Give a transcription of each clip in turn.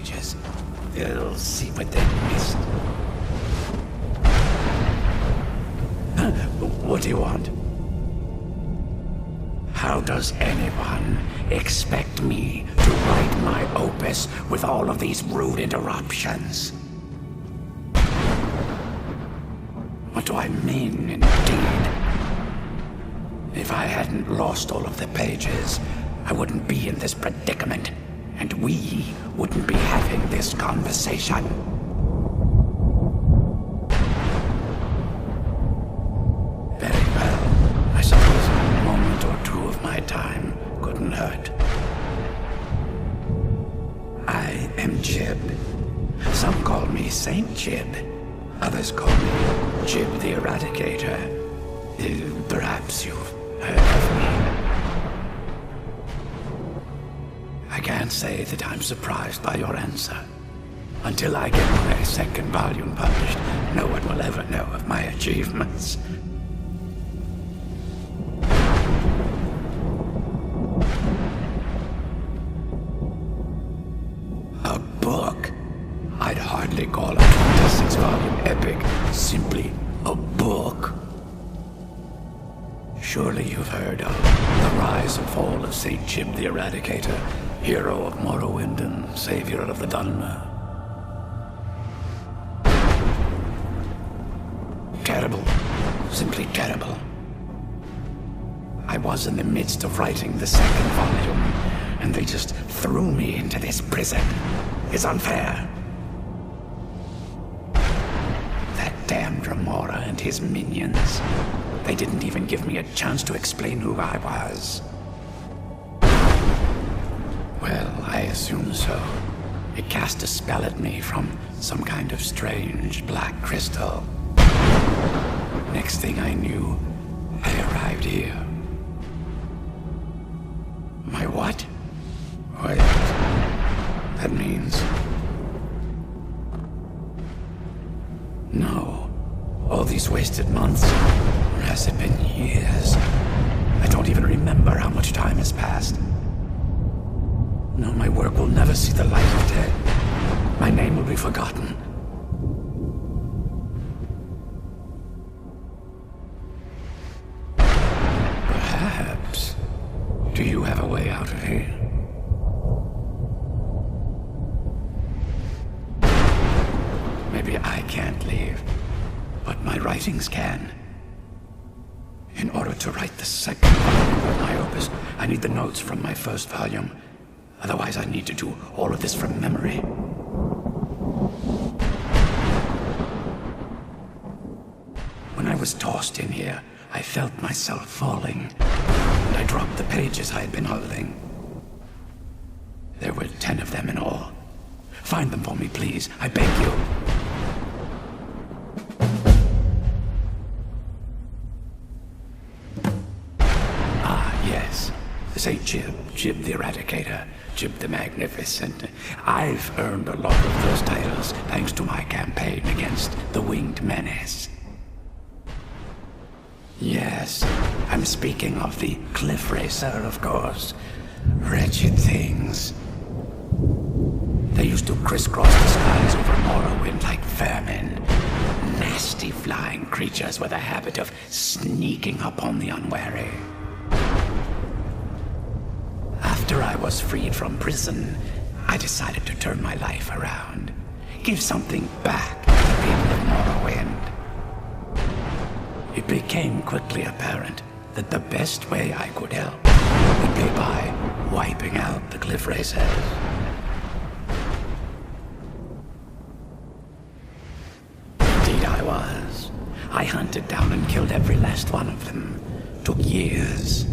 pages. They'll see what they missed. What do you want? How does anyone expect me to write my opus with all of these rude interruptions? What do I mean, indeed? If I hadn't lost all of the pages, I wouldn't be in this predicament, and we wouldn't be having this conversation. Very well. I suppose a moment or two of my time couldn't hurt. I am Juib. Some call me Saint Juib. Others call me Juib the Eradicator. Perhaps you've heard of me. I can't say that I'm surprised by your answer. Until I get my second volume published, no one will ever know of my achievements. A book? I'd hardly call a 26-volume epic simply a book. Surely you've heard of the rise and fall of Saint Juib the Eradicator, hero of Morrowind and savior of the Dunmer. Terrible. Simply terrible. I was in the midst of writing the second volume, and they just threw me into this prison. It's unfair. That damned Remora and his minions. They didn't even give me a chance to explain who I was. Well, I assume so. It cast a spell at me from some kind of strange black crystal. Next thing I knew, I arrived here. My what? Wait. That means... No. All these wasted months. Or has it been years? I don't even remember how much time has passed. No, my work will never see the light of day. My name will be forgotten. Perhaps. Do you have a way out of here? Maybe I can't leave, but my writings can. In order to write the second volume of my opus, I need the notes from my first volume. Otherwise, I need to do all of this from memory. When I was tossed in here, I felt myself falling, and I dropped the pages I had been holding. There were 10 of them in all. Find them for me, please. I beg you. Saint Juib the Eradicator, Juib the Magnificent. I've earned a lot of those titles thanks to my campaign against the Winged Menace. Yes, I'm speaking of the Cliff Racer, of course. Wretched things. They used to crisscross the skies over Morrowind like vermin. Nasty flying creatures with a habit of sneaking up on the unwary. After I was freed from prison, I decided to turn my life around. Give something back to the people of Morrowind. It became quickly apparent that the best way I could help would be by wiping out the Cliff Racers. Indeed I was. I hunted down and killed every last one of them. Took years.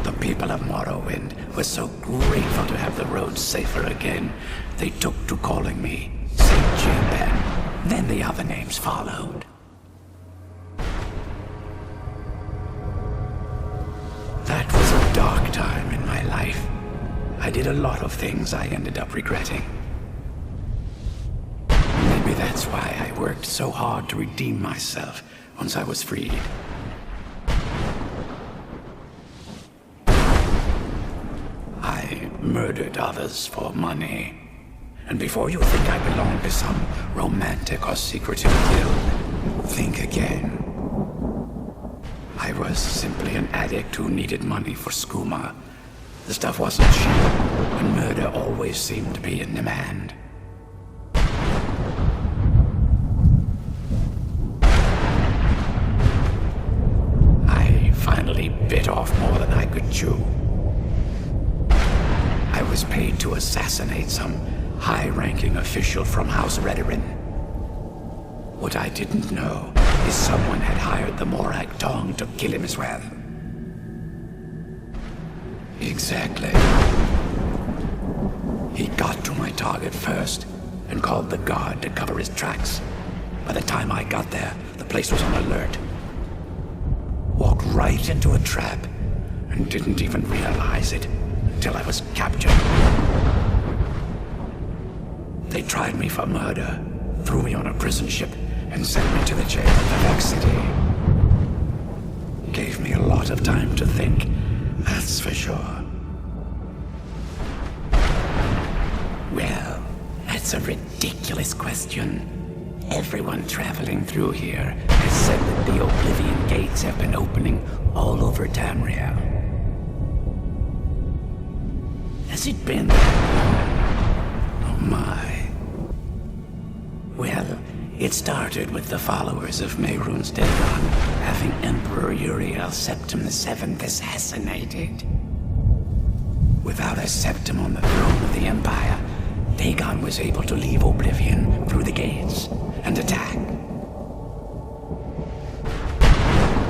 The people of Morrowind were so grateful to have the roads safer again, they took to calling me Saint Juib, and then the other names followed. That was a dark time in my life. I did a lot of things I ended up regretting. Maybe that's why I worked so hard to redeem myself once I was freed. I murdered others for money. And before you think I belong to some romantic or secretive guild, think again. I was simply an addict who needed money for skooma. The stuff wasn't cheap, and murder always seemed to be in demand. I finally bit off more than I could chew. I was paid to assassinate some high-ranking official from House Redoran. What I didn't know is someone had hired the Morag Tong to kill him as well. Exactly. He got to my target first and called the guard to cover his tracks. By the time I got there, the place was on alert. Walked right into a trap and didn't even realize it until I was captured. They tried me for murder, threw me on a prison ship, and sent me to the jail in Vivek City. Gave me a lot of time to think, that's for sure. Well, that's a ridiculous question. Everyone traveling through here has said that the Oblivion Gates have been opening all over Tamriel. Has it been that long? Oh my. Well, it started with the followers of Mehrunes Dagon having Emperor Uriel Septim VII assassinated. Without a Septim on the throne of the Empire, Dagon was able to leave Oblivion through the gates and attack.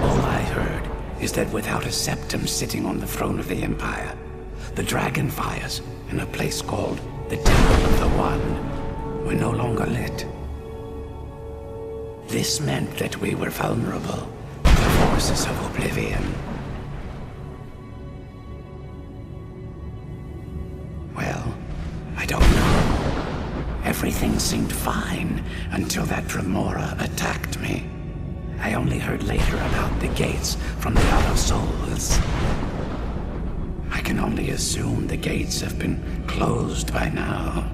All I heard is that without a Septim sitting on the throne of the Empire, the dragon fires in a place called the Temple of the One were no longer lit. This meant that we were vulnerable to the forces of Oblivion. Well, I don't know. Everything seemed fine until that Dremora attacked me. I only heard later about the gates from the other souls. I can only assume the gates have been closed by now.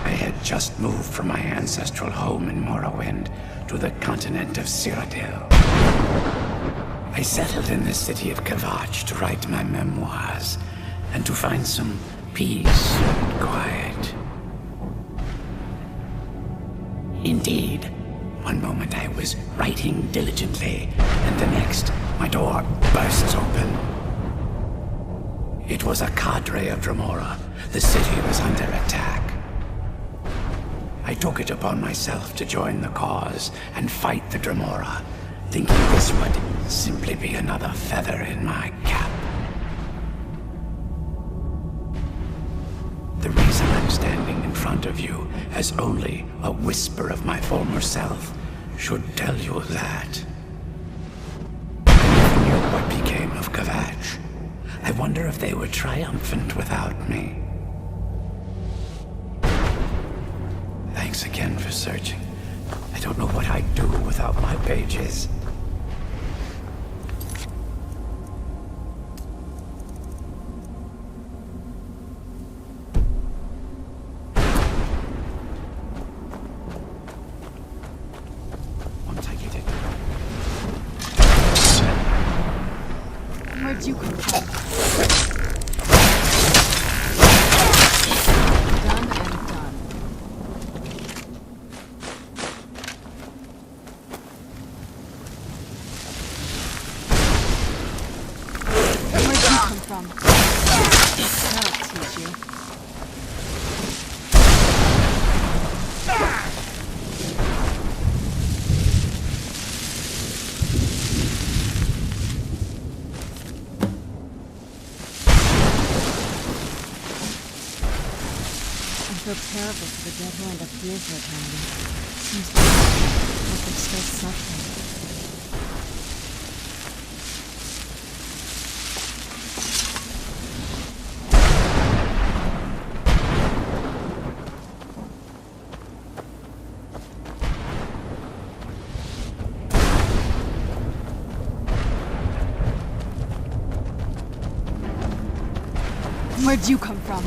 I had just moved from my ancestral home in Morrowind to the continent of Cyrodiil. I settled in the city of Kvatch to write my memoirs and to find some peace and quiet. Indeed, one moment I was writing diligently, and the next, my door bursts open. It was a cadre of Dremora. The city was under attack. I took it upon myself to join the cause and fight the Dremora, thinking this would simply be another feather in my cap. The reason I'm standing in front of you as only a whisper of my former self should tell you that. I never knew what became of Kvatch. I wonder if they were triumphant without me. Thanks again for searching. I don't know what I'd do without my pages. Where'd you come from? I feel terrible for the dead hand of years were pounding. Seems like they're still suffering. Where'd you come from?